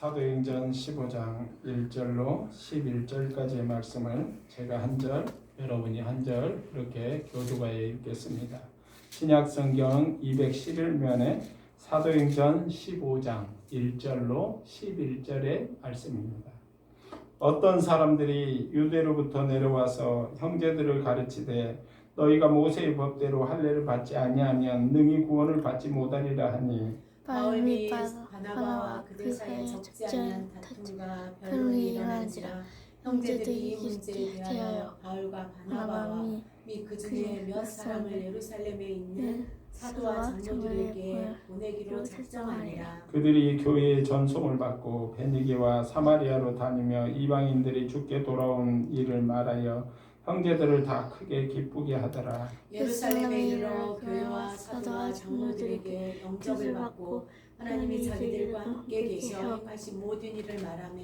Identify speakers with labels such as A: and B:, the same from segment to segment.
A: 사도행전 15장 1절로 11절까지의 말씀을 제가 한 절, 여러분이 한 절 이렇게 교두가에 읽겠습니다. 신약성경 211면에 사도행전 15장 1절로 11절의 말씀입니다. 어떤 사람들이 유대로부터 내려와서 형제들을 가르치되 너희가 모세의 법대로 할례를 받지 아니하면 능히 구원을 받지 못하리라 하니
B: 바울 및 바나바와 그들 사이에 적지 않은 다툼과 변론이 일어난지라. 형제들이 이 문제에 대하여 바울과 바나바와 및 그 중에 몇 사람을 예루살렘에 있는 사도와 장로들에게 보내기로 작정하니라.
A: 그들이 교회의 전송을 받고 베니게와 사마리아로 다니며 이방인들이 주께 돌아온 일을 말하여 형제들을 다 크게 기쁘게 하더라.
B: 예루살렘에 이르러 교회와 사도와 장로들에게 영접을 받고 하나님이 자기들과 함께 계셔 행하신 모든 일을 말하며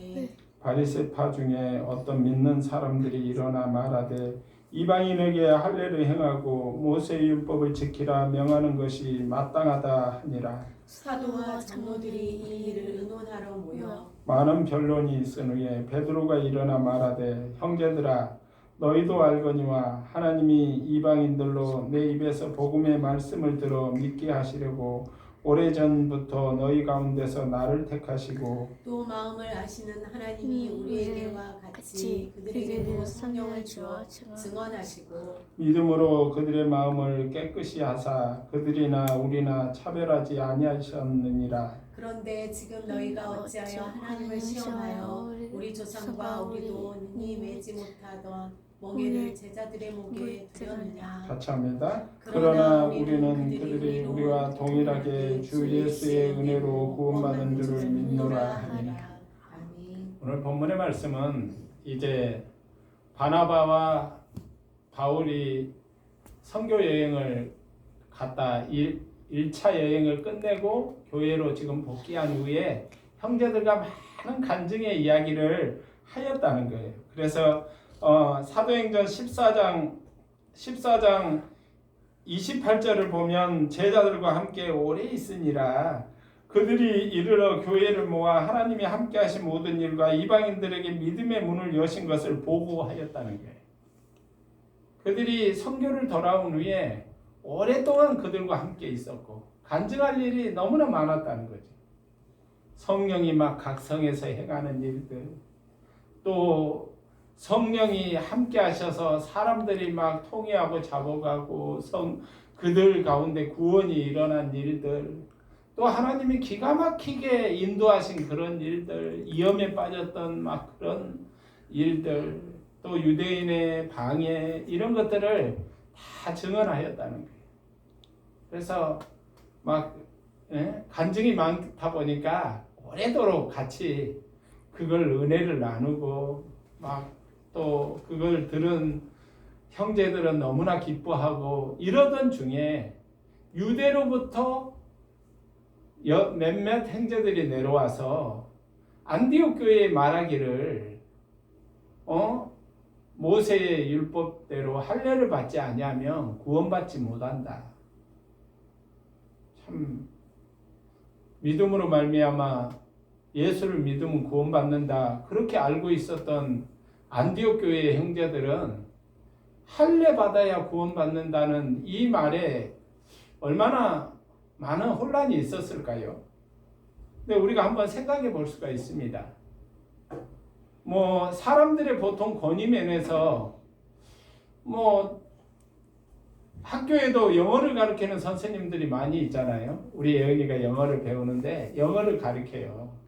A: 바리새파 중에 어떤 믿는 사람들이 일어나 말하되 이방인에게 할례를 행하고 모세의 율법을 지키라 명하는 것이 마땅하다 하니라.
B: 사도와 장로들이 이 일을 의논하러 모여
A: 많은 변론이 있은 후에 베드로가 일어나 말하되 형제들아 너희도 알거니와 하나님이 이방인들로 내 입에서 복음의 말씀을 들어 믿게 하시려고 오래전부터 너희 가운데서 나를 택하시고
B: 또 마음을 아시는 하나님이 우리에게와 같이 그들에게도 성령을 주어 증언하시고
A: 믿음으로 그들의 마음을 깨끗이 하사 그들이나 우리나 차별하지 아니하셨느니라.
B: 그런데 지금 너희가 어찌하여 하나님을 시험하여 우리 조상과 우리도 능히 매지 못하던 멍에를 제자들의 목에 두었느냐.
A: 같이 합니다. 그러나 우리는 그들이 우리와 동일하게 주 예수의 은혜로 구원받은 줄을 믿노라 하니라. 오늘 본문의 말씀은 이제 바나바와 바울이 선교 여행을 갔다 1차 여행을 끝내고 교회로 지금 복귀한 후에 형제들과 많은 간증의 이야기를 하였다는 거예요. 그래서 사도행전 14장 28절을 보면 제자들과 함께 오래 있으니라 그들이 이르러 교회를 모아 하나님이 함께 하신 모든 일과 이방인들에게 믿음의 문을 여신 것을 보고하였다는 거예요. 그들이 선교를 돌아온 후에 오랫동안 그들과 함께 있었고 간증할 일이 너무나 많았다는 거죠. 성령이 막 각 성에서 행하는 일들, 또 성령이 함께 하셔서 사람들이 막 통회하고 잡아가고 그들 가운데 구원이 일어난 일들, 또 하나님이 기가 막히게 인도하신 그런 일들, 위험에 빠졌던 막 그런 일들, 또 유대인의 방해 이런 것들을 다 증언하였다는 거예요. 그래서 막 간증이 많다 보니까 오래도록 같이 그걸 은혜를 나누고 막 또 그걸 들은 형제들은 너무나 기뻐하고 이러던 중에 유대로부터 몇몇 형제들이 내려와서 안디옥 교회에 말하기를 모세의 율법대로 할례를 받지 아니하면 구원받지 못한다. 참 믿음으로 말미암아 예수를 믿으면 구원받는다. 그렇게 알고 있었던 안디옥 교회의 형제들은 할례 받아야 구원받는다는 이 말에 얼마나 많은 혼란이 있었을까요? 근데 우리가 한번 생각해 볼 수가 있습니다. 사람들의 보통 권위 면에서 학교에도 영어를 가르치는 선생님들이 많이 있잖아요. 우리 예은이가 영어를 배우는데 영어를 가르쳐요.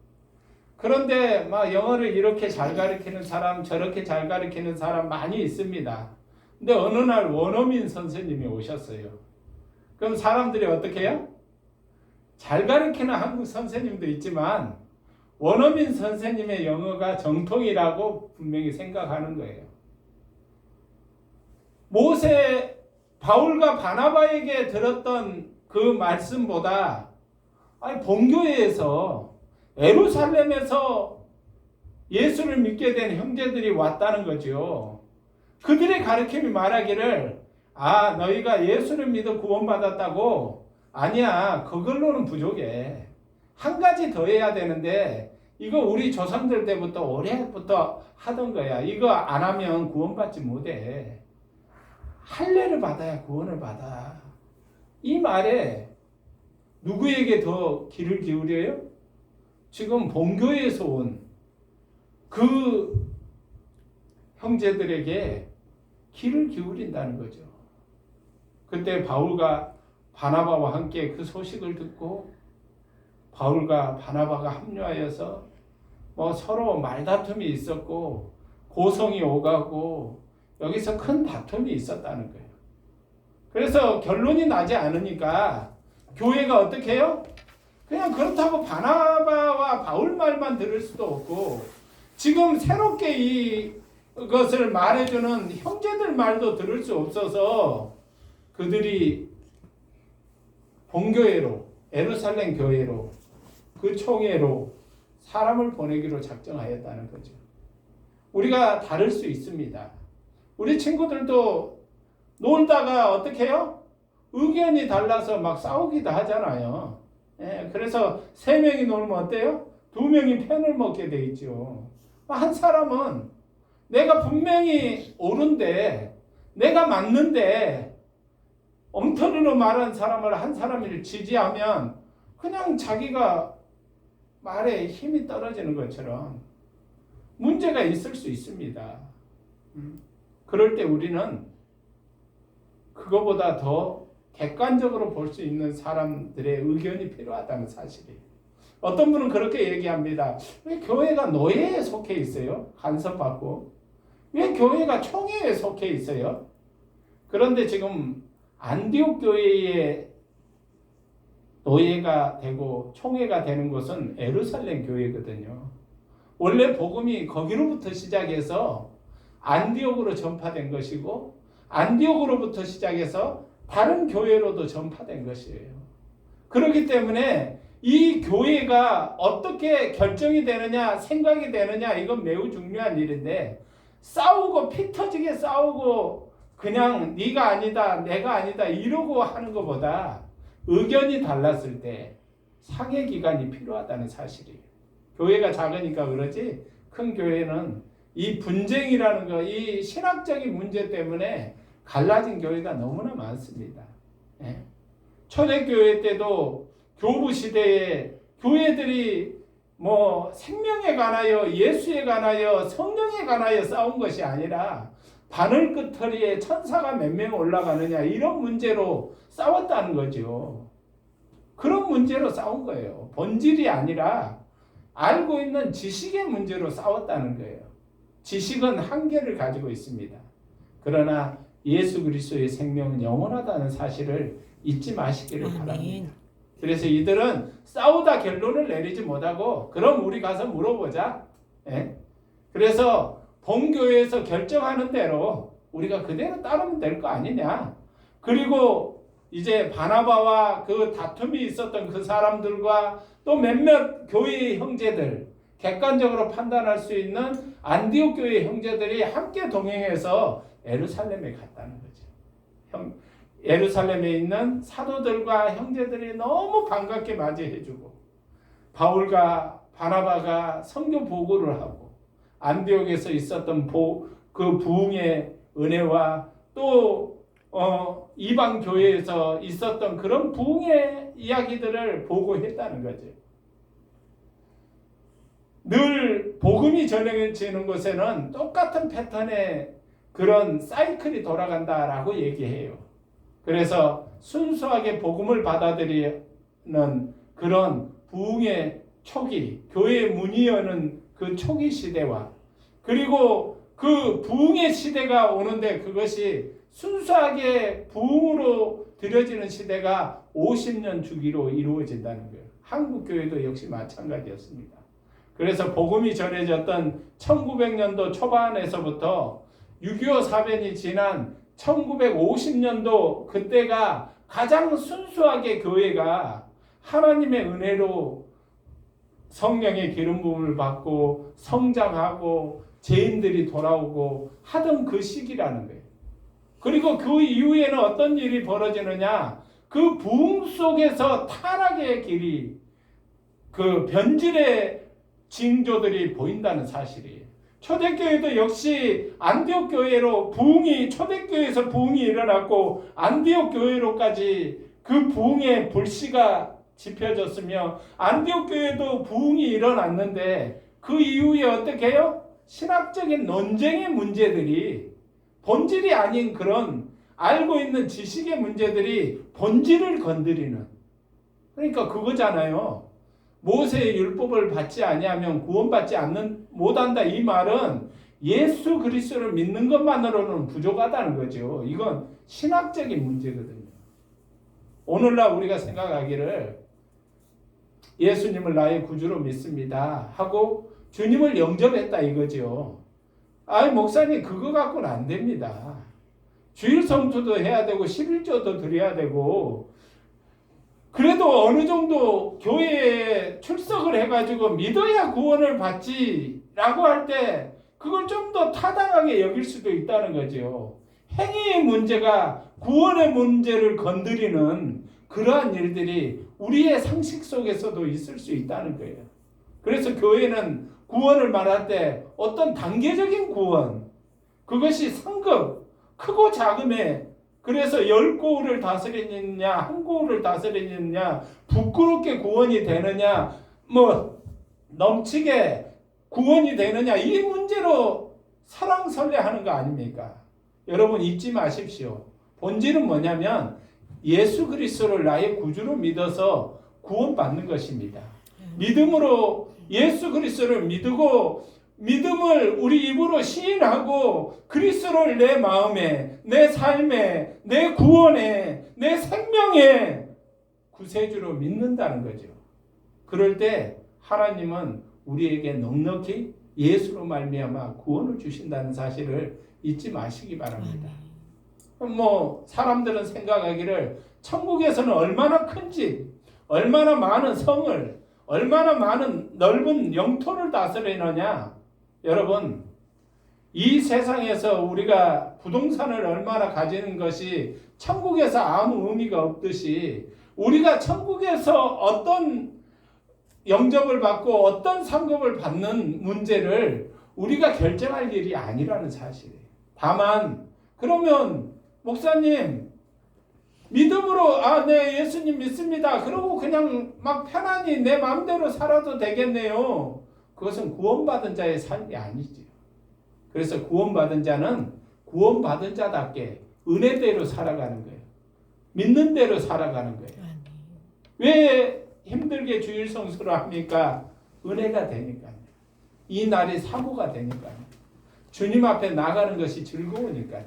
A: 그런데 막 영어를 이렇게 잘 가르치는 사람, 저렇게 잘 가르치는 사람 많이 있습니다. 근데 어느 날 원어민 선생님이 오셨어요. 그럼 사람들이 어떻게 해요? 잘 가르치는 한국 선생님도 있지만 원어민 선생님의 영어가 정통이라고 분명히 생각하는 거예요. 바울과 바나바에게 들었던 그 말씀보다 본교회에서 예루살렘에서 예수를 믿게 된 형제들이 왔다는 거죠. 그들의 가르침이 말하기를 너희가 예수를 믿어 구원받았다고? 아니야, 그걸로는 부족해. 한 가지 더 해야 되는데 이거 우리 조상들 때부터 오래부터 하던 거야. 이거 안 하면 구원받지 못해. 할례를 받아야 구원을 받아. 이 말에 누구에게 더 귀를 기울여요? 지금 본교에서 온 그 형제들에게 귀를 기울인다는 거죠. 그때 바울과 바나바와 함께 그 소식을 듣고 바울과 바나바가 합류하여서 서로 말다툼이 있었고 고성이 오가고 여기서 큰 다툼이 있었다는 거예요. 그래서 결론이 나지 않으니까 교회가 어떻게 해요? 그냥 그렇다고 바나바와 바울 말만 들을 수도 없고 지금 새롭게 이것을 말해주는 형제들 말도 들을 수 없어서 그들이 본교회로 예루살렘 교회로 그 총회로 사람을 보내기로 작정하였다는 거죠. 우리가 다를 수 있습니다. 우리 친구들도 놀다가 어떻게 해요? 의견이 달라서 막 싸우기도 하잖아요. 그래서 3명이 놀면 어때요? 2명이 편을 먹게 돼 있죠. 한 사람은 내가 분명히 옳은데 내가 맞는데 엉터리로 말한 사람을 한 사람을 지지하면 그냥 자기가 말에 힘이 떨어지는 것처럼 문제가 있을 수 있습니다. 그럴 때 우리는 그거보다 더 객관적으로 볼 수 있는 사람들의 의견이 필요하다는 사실이에요. 어떤 분은 그렇게 얘기합니다. 왜 교회가 노예에 속해 있어요? 간섭받고. 왜 교회가 총회에 속해 있어요? 그런데 지금 안디옥 교회의 노예가 되고 총회가 되는 곳은 예루살렘 교회거든요. 원래 복음이 거기로부터 시작해서 안디옥으로 전파된 것이고 안디옥으로부터 시작해서 다른 교회로도 전파된 것이에요. 그렇기 때문에 이 교회가 어떻게 결정이 되느냐 생각이 되느냐 이건 매우 중요한 일인데 싸우고 피 터지게 싸우고 그냥 네가 아니다 내가 아니다 이러고 하는 것보다 의견이 달랐을 때 상해 기간이 필요하다는 사실이에요. 교회가 작으니까 그러지 큰 교회는 이 분쟁이라는 거, 이 신학적인 문제 때문에 갈라진 교회가 너무나 많습니다. 초대교회 때도 교부 시대에 교회들이 생명에 관하여 예수에 관하여 성령에 관하여 싸운 것이 아니라 바늘 끄터리에 천사가 몇 명 올라가느냐 이런 문제로 싸웠다는 거죠. 그런 문제로 싸운 거예요. 본질이 아니라 알고 있는 지식의 문제로 싸웠다는 거예요. 지식은 한계를 가지고 있습니다. 그러나 예수 그리스도의 생명은 영원하다는 사실을 잊지 마시기를 바랍니다. 그래서 이들은 싸우다 결론을 내리지 못하고 그럼 우리 가서 물어보자. 그래서 본교회에서 결정하는 대로 우리가 그대로 따르면 될 거 아니냐. 그리고 이제 바나바와 그 다툼이 있었던 그 사람들과 또 몇몇 교회의 형제들 객관적으로 판단할 수 있는 안디옥 교회 형제들이 함께 동행해서 예루살렘에 갔다는 거죠. 예루살렘에 있는 사도들과 형제들이 너무 반갑게 맞이해주고 바울과 바나바가 선교 보고를 하고 안디옥에서 있었던 그 부흥의 은혜와 또 이방 교회에서 있었던 그런 부흥의 이야기들을 보고했다는 거죠. 늘 복음이 전해지는 곳에는 똑같은 패턴의 그런 사이클이 돌아간다라고 얘기해요. 그래서 순수하게 복음을 받아들이는 그런 부흥의 초기, 교회의 문이 여는 그 초기 시대와 그리고 그 부흥의 시대가 오는데 그것이 순수하게 부흥으로 드려지는 시대가 50년 주기로 이루어진다는 거예요. 한국 교회도 역시 마찬가지였습니다. 그래서 복음이 전해졌던 1900년도 초반에서부터 6.25 사변이 지난 1950년도 그때가 가장 순수하게 교회가 하나님의 은혜로 성령의 기름 부음을 받고 성장하고 죄인들이 돌아오고 하던 그 시기라는 거예요. 그리고 그 이후에는 어떤 일이 벌어지느냐? 그 부흥 속에서 타락의 길이 그 변질의 징조들이 보인다는 사실이에요. 초대교회도 역시 안디옥 교회로 초대교회에서 부흥이 일어났고 안디옥 교회로까지 그 부흥의 불씨가 지펴졌으며 안디옥 교회도 부흥이 일어났는데 그 이후에 어떻게 해요? 신학적인 논쟁의 문제들이 본질이 아닌 그런 알고 있는 지식의 문제들이 본질을 건드리는, 그러니까 그거잖아요. 모세의 율법을 받지 아니하면 구원받지 못한다. 이 말은 예수 그리스도를 믿는 것만으로는 부족하다는 거죠. 이건 신학적인 문제거든요. 오늘날 우리가 생각하기를 예수님을 나의 구주로 믿습니다 하고 주님을 영접했다 이거죠. 목사님 그거 갖고는 안 됩니다. 주일 성수도 해야 되고 11조도 드려야 되고 그래도 어느 정도 교회에 출석을 해가지고 믿어야 구원을 받지라고 할 때 그걸 좀 더 타당하게 여길 수도 있다는 거죠. 행위의 문제가 구원의 문제를 건드리는 그러한 일들이 우리의 상식 속에서도 있을 수 있다는 거예요. 그래서 교회는 구원을 말할 때 어떤 단계적인 구원, 그것이 상급, 크고 작음에 그래서 10고울을 다스리느냐 1고울을 다스리느냐 부끄럽게 구원이 되느냐 넘치게 구원이 되느냐 이 문제로 설왕설래하는 거 아닙니까? 여러분 잊지 마십시오. 본질은 뭐냐면 예수 그리스도를 나의 구주로 믿어서 구원받는 것입니다. 믿음으로 예수 그리스도를 믿고 믿음을 우리 입으로 시인하고 그리스도를 내 마음에, 내 삶에, 내 구원에, 내 생명에 구세주로 믿는다는 거죠. 그럴 때 하나님은 우리에게 넉넉히 예수로 말미암아 구원을 주신다는 사실을 잊지 마시기 바랍니다. 사람들은 생각하기를 천국에서는 얼마나 큰 집, 얼마나 많은 성을, 얼마나 많은 넓은 영토를 다스리느냐. 여러분, 이 세상에서 우리가 부동산을 얼마나 가지는 것이 천국에서 아무 의미가 없듯이 우리가 천국에서 어떤 영접을 받고 어떤 상급을 받는 문제를 우리가 결정할 일이 아니라는 사실이에요. 다만 그러면 목사님 믿음으로 네 예수님 믿습니다. 그러고 그냥 막 편안히 내 마음대로 살아도 되겠네요. 그것은 구원받은 자의 삶이 아니지. 그래서 구원받은 자는 구원받은 자답게 은혜대로 살아가는 거예요. 믿는 대로 살아가는 거예요. 왜 힘들게 주일 성수를 합니까? 은혜가 되니까요. 이 날이 사모가 되니까요. 주님 앞에 나가는 것이 즐거우니까요.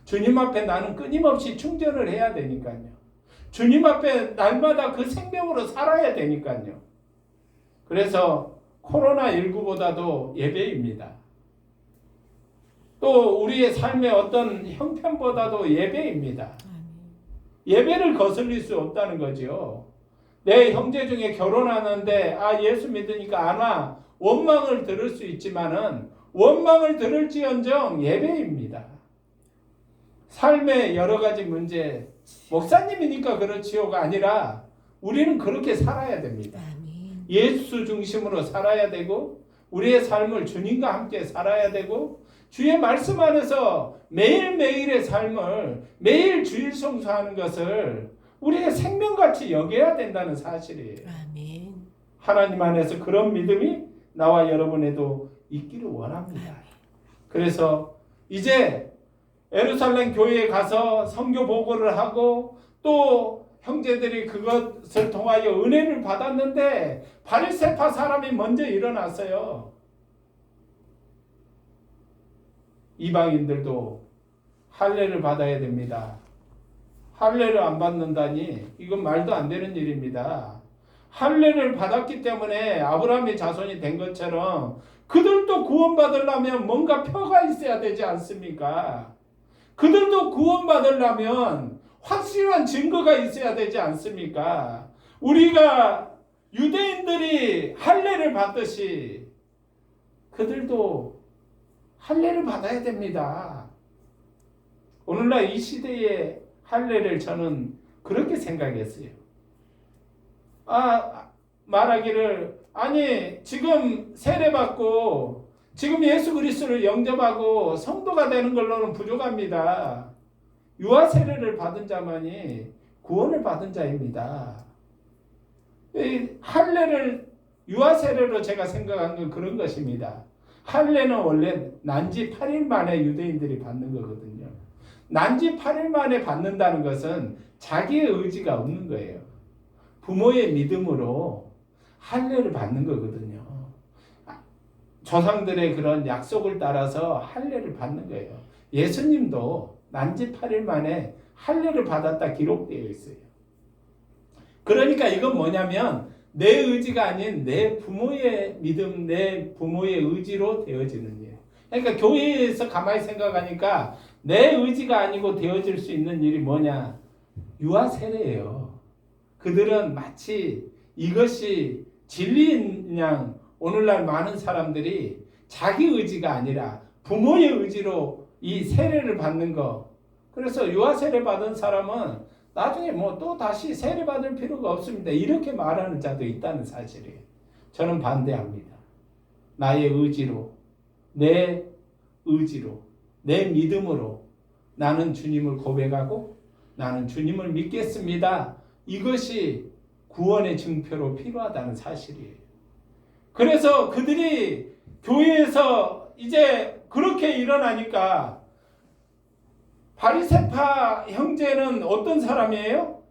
A: 주님 앞에 나는 끊임없이 충전을 해야 되니까요. 주님 앞에 날마다 그 생명으로 살아야 되니까요. 그래서 코로나19보다도 예배입니다. 또 우리의 삶의 어떤 형편보다도 예배입니다. 예배를 거슬릴 수 없다는 거죠. 내 형제 중에 결혼하는데 예수 믿으니까 안 와. 원망을 들을 수 있지만은 원망을 들을지언정 예배입니다. 삶의 여러 가지 문제, 목사님이니까 그렇지요가 아니라 우리는 그렇게 살아야 됩니다. 예수 중심으로 살아야 되고 우리의 삶을 주님과 함께 살아야 되고 주의 말씀 안에서 매일매일의 삶을 매일 주일 성수하는 것을 우리의 생명같이 여겨야 된다는 사실이에요.
B: 아멘.
A: 하나님 안에서 그런 믿음이 나와 여러분에도 있기를 원합니다. 그래서 이제 예루살렘 교회에 가서 선교 보고를 하고 또 형제들이 그것을 통하여 은혜를 받았는데 바리새파 사람이 먼저 일어났어요. 이방인들도 할례를 받아야 됩니다. 할례를 안 받는다니 이건 말도 안 되는 일입니다. 할례를 받았기 때문에 아브라함의 자손이 된 것처럼 그들도 구원받으려면 뭔가 표가 있어야 되지 않습니까? 그들도 구원받으려면 확실한 증거가 있어야 되지 않습니까? 우리가 유대인들이 할례를 받듯이 그들도 할례를 받아야 됩니다. 오늘날 이 시대의 할례를 저는 그렇게 생각했어요. 말하기를 아니 지금 세례받고 지금 예수 그리스도를 영접하고 성도가 되는 걸로는 부족합니다. 유아 세례를 받은 자만이 구원을 받은 자입니다. 이 할례를 유아 세례로 제가 생각한 건 그런 것입니다. 할례는 원래 난지 8일 만에 유대인들이 받는 거거든요. 난지 8일 만에 받는다는 것은 자기의 의지가 없는 거예요. 부모의 믿음으로 할례를 받는 거거든요. 조상들의 그런 약속을 따라서 할례를 받는 거예요. 예수님도 난지 8일 만에 할례를 받았다 기록되어 있어요. 그러니까 이건 뭐냐면 내 의지가 아닌 내 부모의 믿음, 내 부모의 의지로 되어지는 일. 그러니까 교회에서 가만히 생각하니까 내 의지가 아니고 되어질 수 있는 일이 뭐냐? 유아 세례예요. 그들은 마치 이것이 진리인 양 오늘날 많은 사람들이 자기 의지가 아니라 부모의 의지로 이 세례를 받는 거. 그래서 유아 세례 받은 사람은 나중에 뭐 또 다시 세례 받을 필요가 없습니다. 이렇게 말하는 자도 있다는 사실이에요. 저는 반대합니다. 나의 의지로, 내 의지로, 내 믿음으로 나는 주님을 고백하고 나는 주님을 믿겠습니다. 이것이 구원의 증표로 필요하다는 사실이에요. 그래서 그들이 교회에서 이제 그렇게 일어나니까 바리새파 형제는 어떤 사람이에요?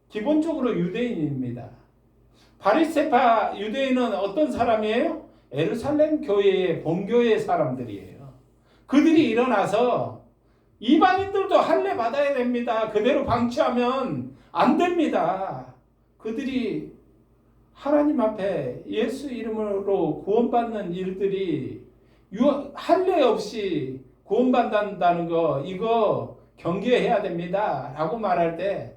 A: 기본적으로 유대인입니다. 바리새파 유대인은 어떤 사람이에요? 예루살렘 교회의 본교의 사람들이에요. 그들이 일어나서 이방인들도 할례 받아야 됩니다. 그대로 방치하면 안 됩니다. 그들이 하나님 앞에 예수 이름으로 구원받는 일들이 할례 없이 구원받는다는 거 이거 경계해야 됩니다. 라고 말할 때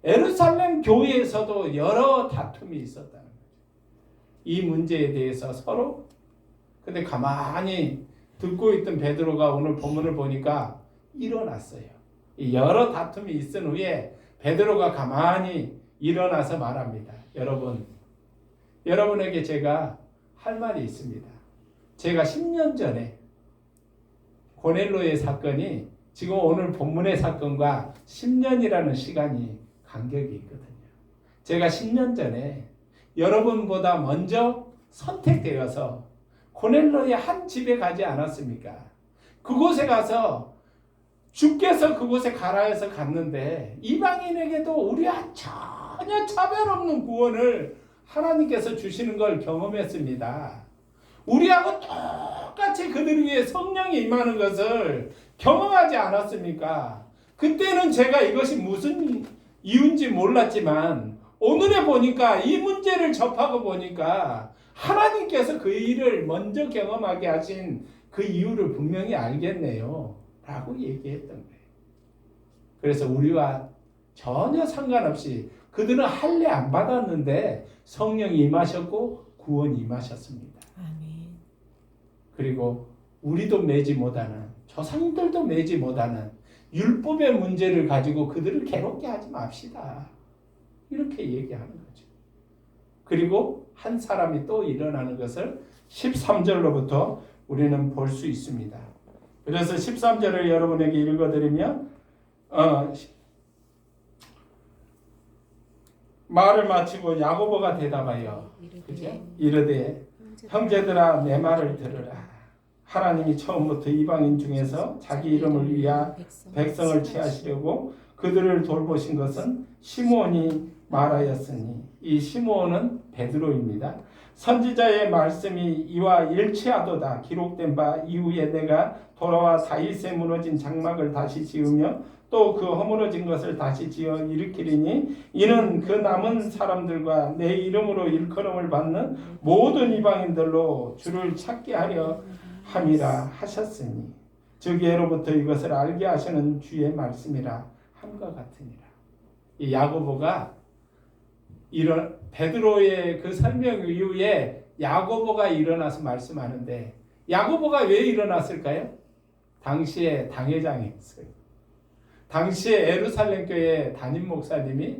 A: 예루살렘 교회에서도 여러 다툼이 있었다는 거죠. 이 문제에 대해서 서로. 근데 가만히 듣고 있던 베드로가 오늘 본문을 보니까 일어났어요. 여러 다툼이 있은 후에 베드로가 가만히 일어나서 말합니다. 여러분에게 제가 할 말이 있습니다. 제가 10년 전에 고넬로의 사건이 지금 오늘 본문의 사건과 10년이라는 시간이 간격이 있거든요. 제가 10년 전에 여러분보다 먼저 선택되어서 고넬로의 한 집에 가지 않았습니까? 그곳에 가서 주께서 그곳에 가라 해서 갔는데 이방인에게도 우리와 전혀 차별 없는 구원을 하나님께서 주시는 걸 경험했습니다. 우리하고 똑같이 그들 위해 성령이 임하는 것을 경험하지 않았습니까? 그때는 제가 이것이 무슨 이유인지 몰랐지만 오늘에 보니까 이 문제를 접하고 보니까 하나님께서 그 일을 먼저 경험하게 하신 그 이유를 분명히 알겠네요. 라고 얘기했던 거예요. 그래서 우리와 전혀 상관없이 그들은 할례 안 받았는데 성령이 임하셨고 구원이 임하셨습니다.
C: 아멘.
A: 그리고 우리도 매지 못하는 조상들도 매지 못하는 율법의 문제를 가지고 그들을 괴롭게 하지 맙시다. 이렇게 얘기하는 거죠. 그리고 한 사람이 또 일어나는 것을 13절로부터 우리는 볼 수 있습니다. 그래서 13절을 여러분에게 읽어드리면 말을 마치고 야고보가 대답하여 이르되 형제들아 내 말을 들으라. 하나님이 처음부터 이방인 중에서 자기 이름을 위하 백성을 취하시려고 그들을 돌보신 것은 시므온이 말하였으니 이 시므온은 베드로입니다. 선지자의 말씀이 이와 일치하도다. 기록된 바 이후에 내가 돌아와 다윗의 무너진 장막을 다시 지으며 또 그 허물어진 것을 다시 지어 일으키리니 이는 그 남은 사람들과 내 이름으로 일컬음을 받는 모든 이방인들로 주를 찾게 하려 함이라 하셨으니 즉 예로부터 이것을 알게 하시는 주의 말씀이라 함과 같으니라. 이 야고보가 이런 베드로의 그 설명 이후에 야고보가 일어나서 말씀하는데 야고보가 왜 일어났을까요? 당시에 당회장이었어요. 당시에 예루살렘 교회 담임 목사님이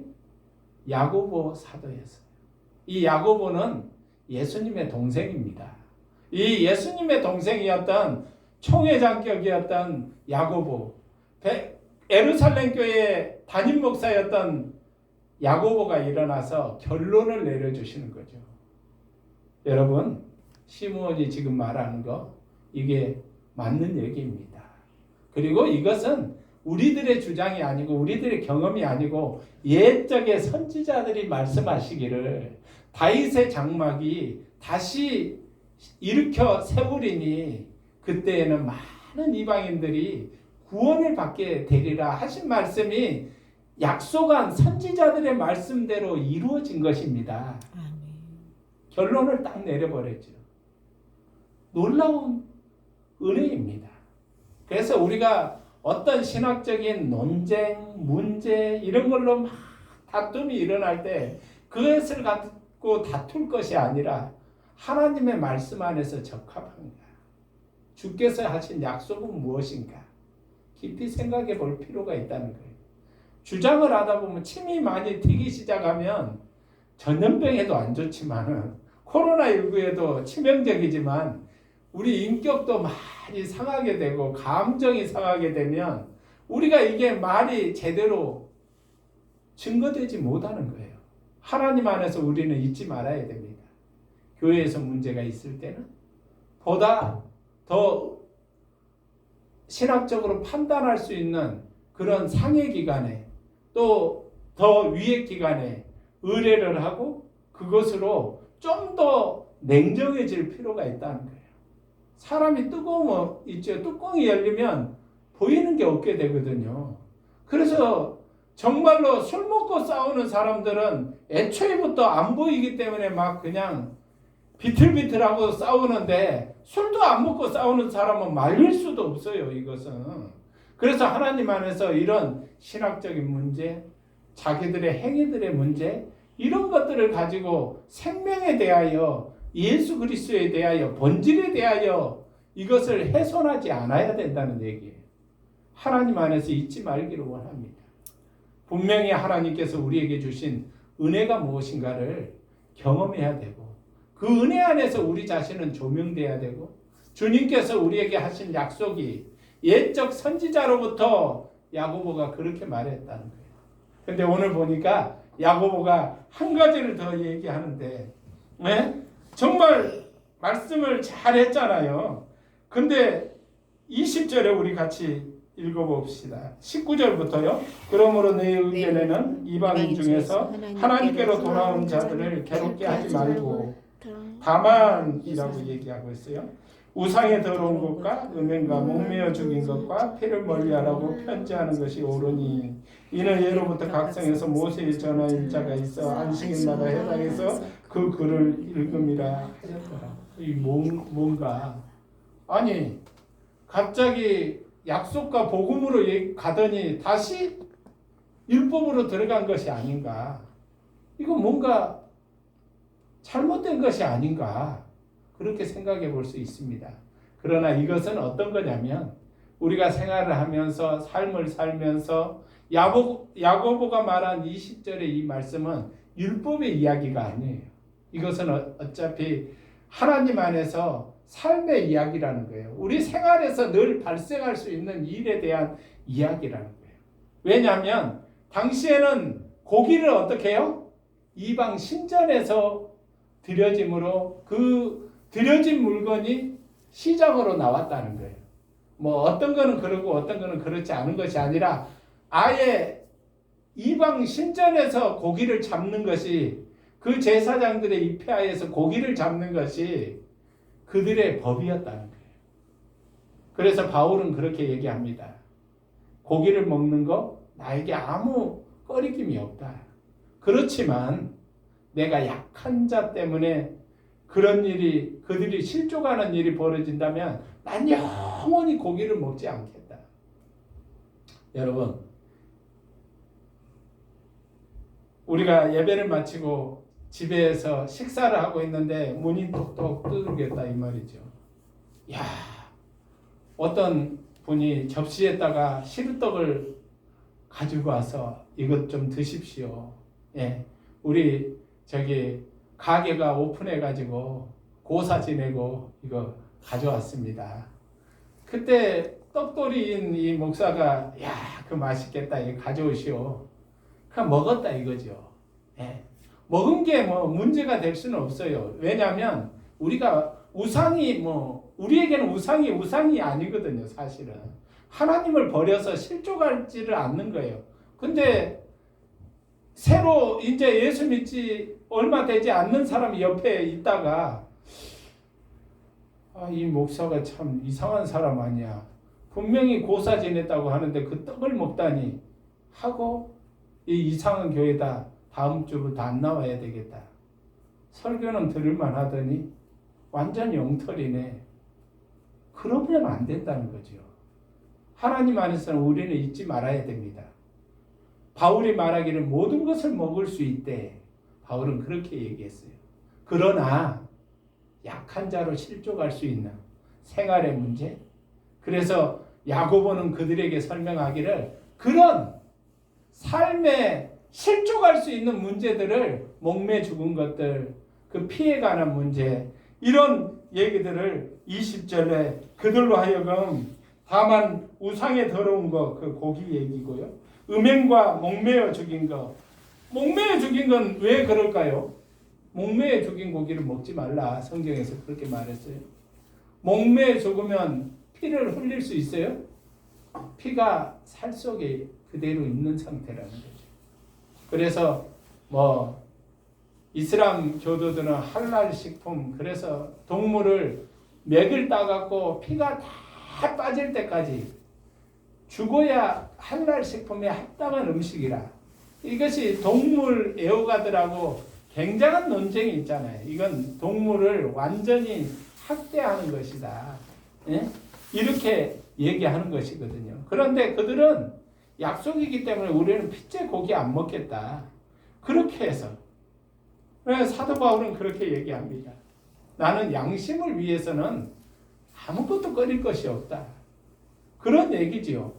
A: 야고보 사도였어요. 이 야고보는 예수님의 동생입니다. 이 예수님의 동생이었던 총회장격이었던 야고보, 예루살렘 교회의 담임 목사였던 야고보가 일어나서 결론을 내려주시는 거죠. 여러분, 시므온이 지금 말하는 거 이게 맞는 얘기입니다. 그리고 이것은 우리들의 주장이 아니고 우리들의 경험이 아니고 옛적의 선지자들이 말씀하시기를 다윗의 장막이 다시 일으켜 세우리니 그때에는 많은 이방인들이 구원을 받게 되리라 하신 말씀이 약속한 선지자들의 말씀대로 이루어진 것입니다.
C: 아멘.
A: 결론을 딱 내려버렸죠. 놀라운 은혜입니다. 그래서 우리가 어떤 신학적인 논쟁, 문제 이런 걸로 막 다툼이 일어날 때 그것을 갖고 다툴 것이 아니라 하나님의 말씀 안에서 적합한가? 주께서 하신 약속은 무엇인가? 깊이 생각해 볼 필요가 있다는 거예요. 주장을 하다 보면 침이 많이 튀기 시작하면 전염병에도 안 좋지만은 코로나19에도 치명적이지만 우리 인격도 많이 상하게 되고 감정이 상하게 되면 우리가 이게 말이 제대로 증거되지 못하는 거예요. 하나님 안에서 우리는 잊지 말아야 됩니다. 교회에서 문제가 있을 때는 보다 더 신학적으로 판단할 수 있는 그런 상해 기관에 또 더 위의 기관에 의뢰를 하고 그것으로 좀 더 냉정해질 필요가 있다는 거예요. 사람이 뜨거우면 있죠. 뚜껑이 열리면 보이는 게 없게 되거든요. 그래서 정말로 술 먹고 싸우는 사람들은 애초에부터 안 보이기 때문에 막 그냥 비틀비틀하고 싸우는데 술도 안 먹고 싸우는 사람은 말릴 수도 없어요. 이것은. 그래서 하나님 안에서 이런 신학적인 문제, 자기들의 행위들의 문제 이런 것들을 가지고 생명에 대하여 예수 그리스도에 대하여 본질에 대하여 이것을 훼손하지 않아야 된다는 얘기예요. 하나님 안에서 잊지 말기를 원합니다. 분명히 하나님께서 우리에게 주신 은혜가 무엇인가를 경험해야 되고 그 은혜 안에서 우리 자신은 조명돼야 되고 주님께서 우리에게 하신 약속이 옛적 선지자로부터 야고보가 그렇게 말했다는 거예요. 근데 오늘 보니까 야고보가 한 가지를 더 얘기하는데 네? 정말 말씀을 잘 했잖아요. 근데 20절에 우리 같이 읽어봅시다. 19절부터요. 그러므로 내 의견에는 이방인 중에서 하나님께로 돌아온 자들을 괴롭게 하지 말고 다만이라고 얘기하고 있어요. 우상에 더러운 것과 음행과 목매어 죽인 것과 피를 멀리하라고 편지하는 것이 옳으니 이는 예로부터 각성에서 모세의 전하인 자가 있어 안식일마다 해당해서 그 글을 읽음이라 하였더라. 이 뭔가 아니 갑자기 약속과 복음으로 가더니 다시 율법으로 들어간 것이 아닌가. 이거 뭔가 잘못된 것이 아닌가. 그렇게 생각해 볼 수 있습니다. 그러나 이것은 어떤 거냐면 우리가 생활을 하면서 삶을 살면서 야고보가 말한 20절의 이 말씀은 율법의 이야기가 아니에요. 이것은 어차피 하나님 안에서 삶의 이야기라는 거예요. 우리 생활에서 늘 발생할 수 있는 일에 대한 이야기라는 거예요. 왜냐하면 당시에는 고기를 어떻게 해요? 이방 신전에서 드려짐으로 그 드려진 물건이 시장으로 나왔다는 거예요. 뭐 어떤 거는 그러고 어떤 거는 그렇지 않은 것이 아니라 아예 이방 신전에서 고기를 잡는 것이 그 제사장들의 입회하에서 고기를 잡는 것이 그들의 법이었다는 거예요. 그래서 바울은 그렇게 얘기합니다. 고기를 먹는 거 나에게 아무 꺼리낌이 없다. 그렇지만 내가 약한 자 때문에 그런 일이 그들이 실족하는 일이 벌어진다면 난 영원히 고기를 먹지 않겠다. 여러분 우리가 예배를 마치고 집에서 식사를 하고 있는데 문이 똑똑 두들겼다 이 말이죠. 야, 어떤 분이 접시에다가 시루떡을 가지고 와서 이것 좀 드십시오. 예, 우리 가게가 오픈해가지고 고사 지내고 이거 가져왔습니다. 그때 떡돌이인 이 목사가 야, 그 맛있겠다. 이거 가져오시오. 그냥 먹었다 이거죠. 예. 먹은 게 뭐 문제가 될 수는 없어요. 왜냐하면 우리가 우상이 우리에게는 우상이 아니거든요. 사실은 하나님을 버려서 실족하지를 않는 거예요. 근데 새로 이제 예수 믿지 얼마 되지 않는 사람이 옆에 있다가 이 목사가 참 이상한 사람 아니야. 분명히 고사 지냈다고 하는데 그 떡을 먹다니 하고 이 이상한 교회다. 다음 주부터 안 나와야 되겠다. 설교는 들을만 하더니 완전 영털이네. 그러면 안 된다는 거죠. 하나님 안에서는 우리는 잊지 말아야 됩니다. 바울이 말하기를 모든 것을 먹을 수 있대. 바울은 그렇게 얘기했어요. 그러나 약한 자로 실족할 수 있는 생활의 문제. 그래서 야고보는 그들에게 설명하기를 그런 삶에 실족할 수 있는 문제들을 목매 죽은 것들, 그 피해 관한 문제, 이런 얘기들을 20절에 그들로 하여금 다만 우상에 더러운 거, 그 고기 얘기고요. 음행과 목매어 죽인 거. 목매어 죽인 건 왜 그럴까요? 목매어 죽인 고기를 먹지 말라. 성경에서 그렇게 말했어요. 목매어 죽으면 피를 흘릴 수 있어요? 피가 살 속에 그대로 있는 상태라는 거죠. 그래서 이슬람 교도들은 할랄 식품, 그래서 동물을 맥을 따갖고 피가 다 빠질 때까지 죽어야 할랄 식품에 합당한 음식이라. 이것이 동물 애호가들하고 굉장한 논쟁이 있잖아요. 이건 동물을 완전히 학대하는 것이다. 예? 이렇게 얘기하는 것이거든요. 그런데 그들은 약속이기 때문에 우리는 핏째 고기 안 먹겠다. 그렇게 해서 사도 바울은 그렇게 얘기합니다. 나는 양심을 위해서는 아무것도 꺼릴 것이 없다. 그런 얘기지요.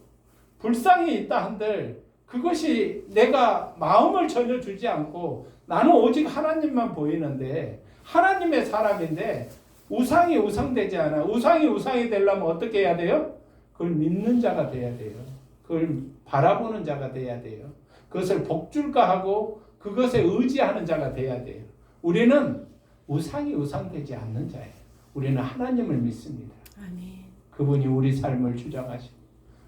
A: 불쌍히 있다 한들 그것이 내가 마음을 전혀 주지 않고 나는 오직 하나님만 보이는데 하나님의 사람인데 우상이 우상되지 않아. 우상이 되려면 어떻게 해야 돼요? 그걸 믿는 자가 돼야 돼요. 그걸 바라보는 자가 돼야 돼요. 그것을 복줄가하고 그것에 의지하는 자가 돼야 돼요. 우리는 우상이 우상되지 않는 자예요. 우리는 하나님을 믿습니다.
B: 아멘.
A: 그분이 우리 삶을 주장하시고.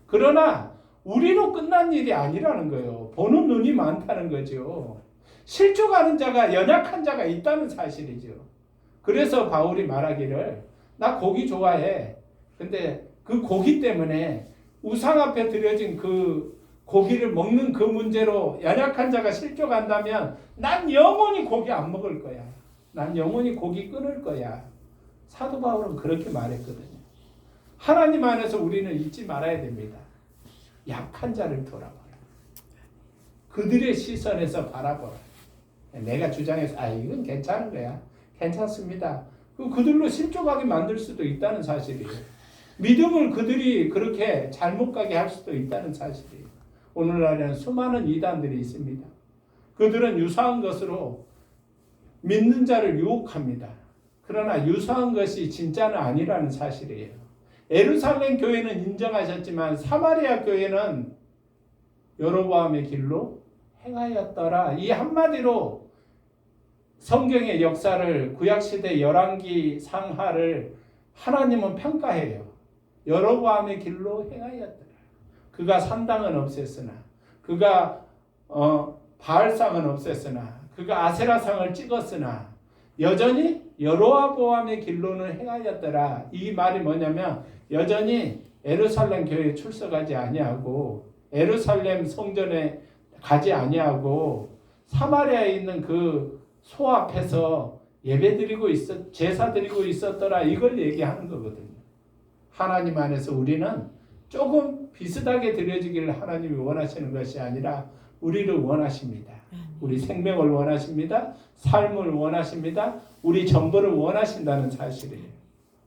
A: 그러나 우리로 끝난 일이 아니라는 거예요. 보는 눈이 많다는 거죠. 실족하는 자가, 연약한 자가 있다는 사실이죠. 그래서 바울이 말하기를 나 고기 좋아해. 근데 그 고기 때문에 우상 앞에 드려진 그 고기를 먹는 그 문제로 연약한 자가 실족한다면 난 영원히 고기 안 먹을 거야. 난 영원히 고기 끊을 거야. 사도 바울은 그렇게 말했거든요. 하나님 안에서 우리는 잊지 말아야 됩니다. 약한 자를 돌아보라. 그들의 시선에서 바라보라. 내가 주장해서 이건 괜찮은 거야. 괜찮습니다. 그들로 실족하게 만들 수도 있다는 사실이에요. 믿음을 그들이 그렇게 잘못 가게 할 수도 있다는 사실이에요. 오늘날에는 수많은 이단들이 있습니다. 그들은 유사한 것으로 믿는 자를 유혹합니다. 그러나 유사한 것이 진짜는 아니라는 사실이에요. 예루살렘 교회는 인정하셨지만 사마리아 교회는 여로보암의 길로 행하였더라. 이 한마디로 성경의 역사를 구약시대 열왕기 상하를 하나님은 평가해요. 여로보암의 길로 행하였더라. 그가 산당은 없앴으나 그가 바알상은 없앴으나 그가 아세라상을 찍었으나 여전히 여로보암의 길로는 행하였더라. 이 말이 뭐냐면 여전히 예루살렘 교회에 출석하지 아니하고 예루살렘 성전에 가지 아니하고 사마리아에 있는 그 소 앞에서 예배드리고 제사드리고 있었더라. 이걸 얘기하는 거거든요. 하나님 안에서 우리는 조금 비슷하게 드려지기를 하나님이 원하시는 것이 아니라 우리를 원하십니다. 우리 생명을 원하십니다. 삶을 원하십니다. 우리 전부를 원하신다는 사실이에요.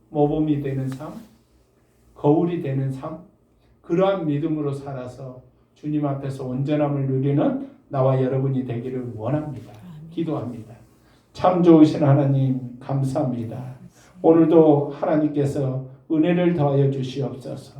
A: 모범이 되는 삶, 거울이 되는 삶, 그러한 믿음으로 살아서 주님 앞에서 온전함을 누리는 나와 여러분이 되기를 원합니다. 기도합니다. 참 좋으신 하나님 감사합니다. 오늘도 하나님께서 은혜를 더하여 주시옵소서.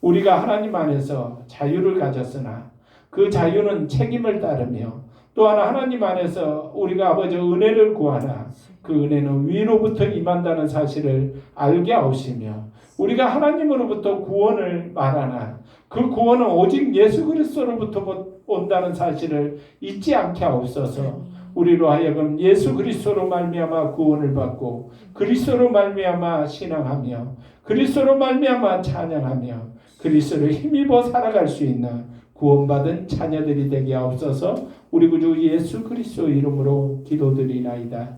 A: 우리가 하나님 안에서 자유를 가졌으나 그 자유는 책임을 따르며 또 하나님 안에서 우리가 아버지 은혜를 구하나 그 은혜는 위로부터 임한다는 사실을 알게 하시며 우리가 하나님으로부터 구원을 말하나 그 구원은 오직 예수 그리스도로부터 온다는 사실을 잊지 않게 하옵소서. 우리로 하여금 예수 그리스도로 말미암아 구원을 받고 그리스도로 말미암아 신앙하며 그리스도로 말미암아 찬양하며 그리스도를 힘입어 살아갈 수 있는 구원받은 자녀들이 되게 하옵소서. 우리 구주 예수 그리스도 이름으로 기도드리나이다.